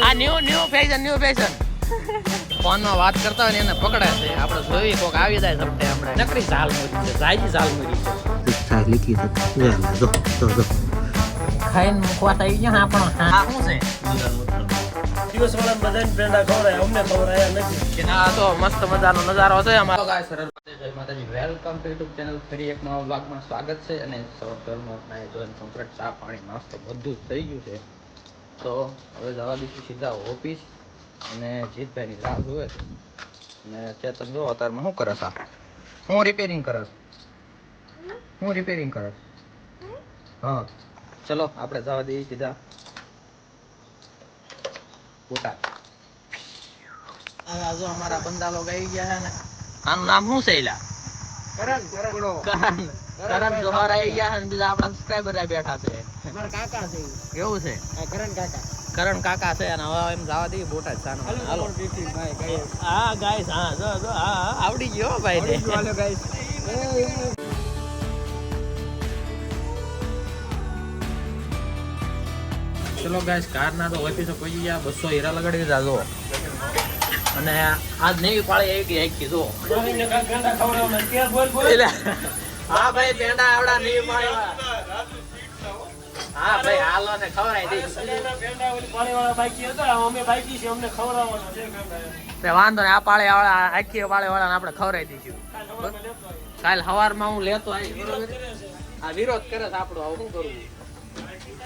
આ new fashion ફોનમાં વાત કરતા હોય ને એને પકડે છે. આપણે જોઈ કોક આવી જાય સપટે આપણે નકરી ઝાલમુરી છે, જાયજી ઝાલમુરી છે. લીકી તો જો ખાઈને મુખવા થઈ ગયો આપણો. આ શું છે? દિવસ વાળા બધાને પેંડા ખવડાય, અમને ખવડાયા નથી. કે ના, તો મસ્ત મજાનો નજારો છે અમારો. ગાય સરળ જય માતાજી, વેલકમ ટુ યુટ્યુબ ચેનલ. ફરી એક નવા વ્લોગમાં સ્વાગત છે. અને સવારનો આપણે જોઈને કમ્પ્લીટ ચા પાણી નાસ્તો બધું જ થઈ ગયું છે. તો હવે જવા દઈશું સીધા ઓફિસ. અને જીતભાઈની રાહ જોવે છે. અને ચેતન જો અત્યારમાં શું કરે છે? હું રિપેરિંગ કરે હા, ચલો આપણે જવા દઈએ સીધા બોટાદ. જો અમારા બંદા લોકો આવી ગયા છે ને. આનું નામ શું છે? એલા કરણ જોહર આવી ગયા છે. બીજા આપણા સબસ્ક્રાઇબર બેઠા છે. કાકા છે કેવું છે? કરણ કાકા છે. અને હવે એમ જવા દઈએ બોટાદ. હાલો હા ગાઈસ, હા જો હા આવડી ગયો ભાઈ ને. ચલો ગાઈસ, કારના તો ઓફિસે પહોંચી ગયા. 200 હીરા લગાડી દીધા જો. અને આજ નવી પાળી આવી ગઈ આખી જો. હા ભાઈ, પેંડા આવડા નવી પાળી વાળા. હા ભાઈ, હાલો ને ખવડાવી દઈશું. વાંધો ને, આ પાળે વાળા આખી પાળે વાળા આપણે ખવડાવી દઈશું. કાલ સવારમાં હું લેતો આવી. બરોબર, આ વિરોધ કરે છે આપણો. આવું શું કરવું?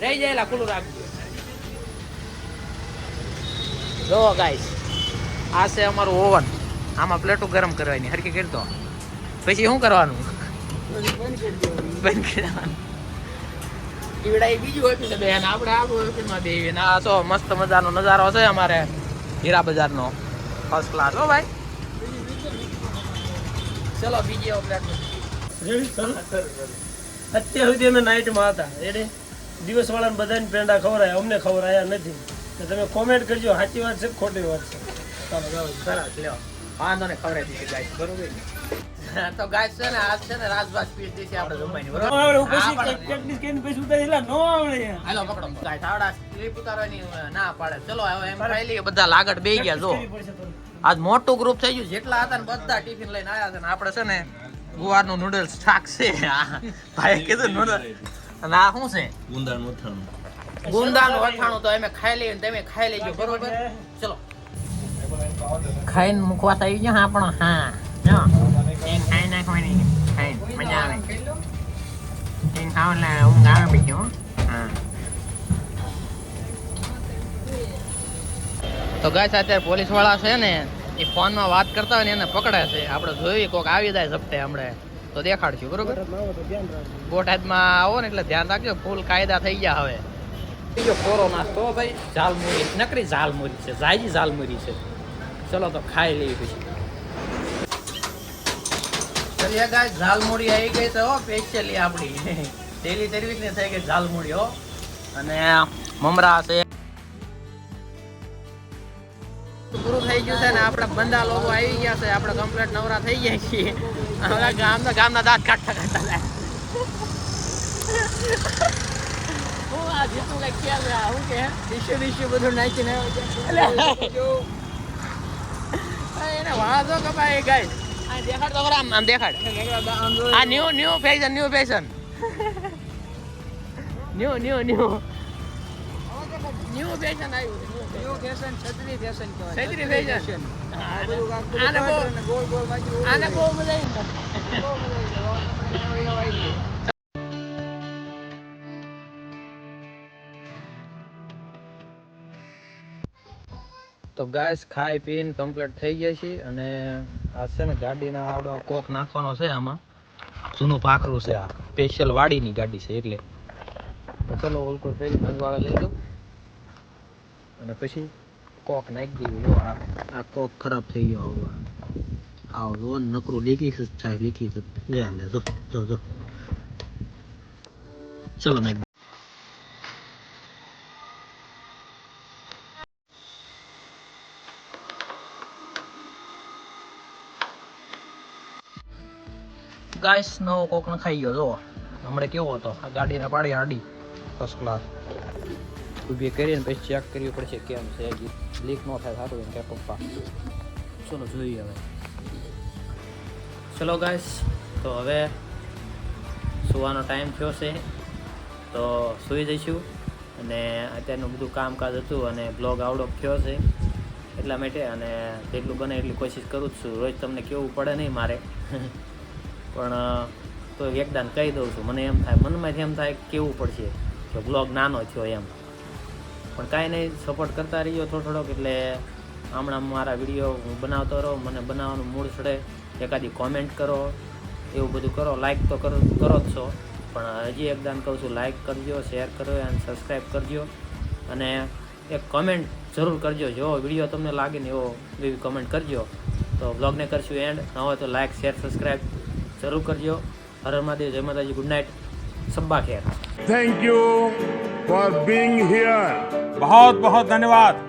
રહી જાય ખુલ્લું રાખજો. જો ગાઈસ, આ છે અમારું ઓવન. આમાં પ્લેટો ગરમ કરવાની હરકી કરી દો. પછી શું કરવાનું? બંધ કરી દેવાનું. ઈવડાઈ બીજું ઓફિસે બે ને આપણે આપણું ઓફિસમાં બેહીએ ને. આ તો મસ્ત મજાનો નજારો છે અમારે હીરા બજારનો. ફર્સ્ટ ક્લાસ હો ભાઈ. ચલો બીજી પ્લેટ. અત્યાર સુધી અમે નાઇટમાં હતા. એટલે દિવસ વાળાને બધાને પેંડા ખવડાય, અમને ખવડાયા નથી. તો તમે કોમેન્ટ કરજો, સાચી વાત છે ખોટી વાત છે. સરસ, લ્યો વાંધો ને ખવડાવી દીધી ગાઈસ. બરોબર તો ગાઈસ છે ને, આજ છે ને રાજભાત સ્પીચ દીધી આપણે જમવાની. બરોબર, હાલો પકડો ગાઈસ. આવડા સ્લીપ ઉતારવાની ના પાડે. ચલો હવે એમ ખાઈ લઈએ. બધા લાગડ બેહી ગયા જો. આજ મોટું ગ્રુપ થઈ ગયું. જેટલા હતા ને બધા ટિફિન લઈને આવ્યા છે. ને આપણે છે ને ગુવારનું નૂડલ્સ શાક છે. ભાઈ કીધું નૂડલ્સ. અને આ શું છે? ગુંદાનું અથાણું. તો અમે ખાઈ લઈએ, તમે ખાઈ લેજો. બરોબર, ચલો ખાઈને મુખવા થઈ ગયો આપણો. હા જો ખાઈ નાખવાની. ખાઈ મજા આવે. ખાવ એટલે ઊંઘ આવે બીજું. હા તો ગાઈસ, અત્યારે પોલીસ વાળા છે ને, એ ફોનમાં વાત કરતા હોય ને એને પકડે છે. આપણે જોઈએ કોક આવી જાય ઝપટે હમણે તો દેખાડશું. બરોબર, બોટાદમાં આવો ને એટલે ધ્યાન રાખજો. ફૂલ કાયદા થઈ ગયા હવે. બીજો કોરો નાસ્તો ભાઈ, ઝાલમુરી નકરી ઝાલમુરી છે, જાયજી ઝાલમુરી છે. ચલો તો ખાઈ લઈએ પછી. ચલિए ગાઈસ, ઝાલમુરી આવી ગઈ તો સ્પેશિયલી આપણી ડેલી સર્વિસ ને થઈ ગઈ ઝાલમુરી હો. અને મમરા છે. પૂરું થઈ ગયું છે ને. આપણા બંદા લોકો આવી ગયા છે. આપણે કમ્પ્લીટ નવરા થઈ ગયા છીએ. ગામના દાંત કાઢતા કાઢતા બધું નાખીને એને વાંધો કપાય ગાય. દેખાડ તો આમ દેખાડ. આ ન્યુ ફેશન ન્યુ ફેશન આવ્યું. ન્યુ ફેશન છત્રી ફેશન કહેવાય. છત્રી ફેશન. આને બહુ મજા આવી. તો ગાઈસ, ખાઈ પીને કમ્પ્લીટ થઈ ગયા છે. અને આ છે ને ગાડીના આવડો કોક નાખવાનો છે. આમાં જૂનું ભાખરું છે. આ સ્પેશિયલ વાડીની ગાડી છે એટલે. તો ચલો ઓલકો ફેરી ભંગવાળા લઈ લો. અને પછી કોક નાખી દઈએ. આ કોક ખરાબ થઈ ગયો. આવો જો નકરું લીકી થાય. લીકી જો ચલો નાખ. ગાઈસ, નવો કોક ન ખાઈ ગયો જો. હમણાં કેવો હતો આ ગાડીને પાડી આડી ફર્સ્ટ ક્લાસ. ઊભી કરીને પછી ચેક કરવી પડશે કેમ છે લીક ન થાય સારું એમ કે પપ્પા ચલો જોઈએ હવે ચલો ગાઈસ તો હવે સુવાનો ટાઈમ થયો છે તો સૂઈ જઈશું અને અત્યારનું બધું કામકાજ હતું અને બ્લોગ આવડો થયો છે એટલા માટે અને જેટલું બને એટલી કોશિશ કરું જ છું રોજ તમને કેવું પડે નહીં મારે પણ તો એકદમ કહી દઉં છું મને એમ થાય મનમાંથી એમ થાય કેવું પડશે કે બ્લોગ નાનો થયો એમ પણ કાંઈ નહીં સપોર્ટ કરતા રહીયો થોડોક એટલે હમણાં મારા વિડીયો હું બનાવતો રહું મને બનાવવાનું મૂડ ચડે એકાદી કોમેન્ટ કરો એવું બધું કરો લાઈક તો કરો જ છો પણ હજી એકદમ કહું છું લાઈક કરજો શેર કરો અને સબસ્ક્રાઈબ કરજો અને એક કમેન્ટ જરૂર કરજો જો વિડીયો તમને લાગે ને એવી કમેન્ટ કરજો તો બ્લોગને કરશું એન્ડ ન હોય તો લાઈક શેર સબસ્ક્રાઈબ જરૂર કરજો હર હર મહાદેવ જય માતાજી ગુડ નાઇટ સબ્બા ખેર Thank you for being here. बहुत बहुत धन्यवाद.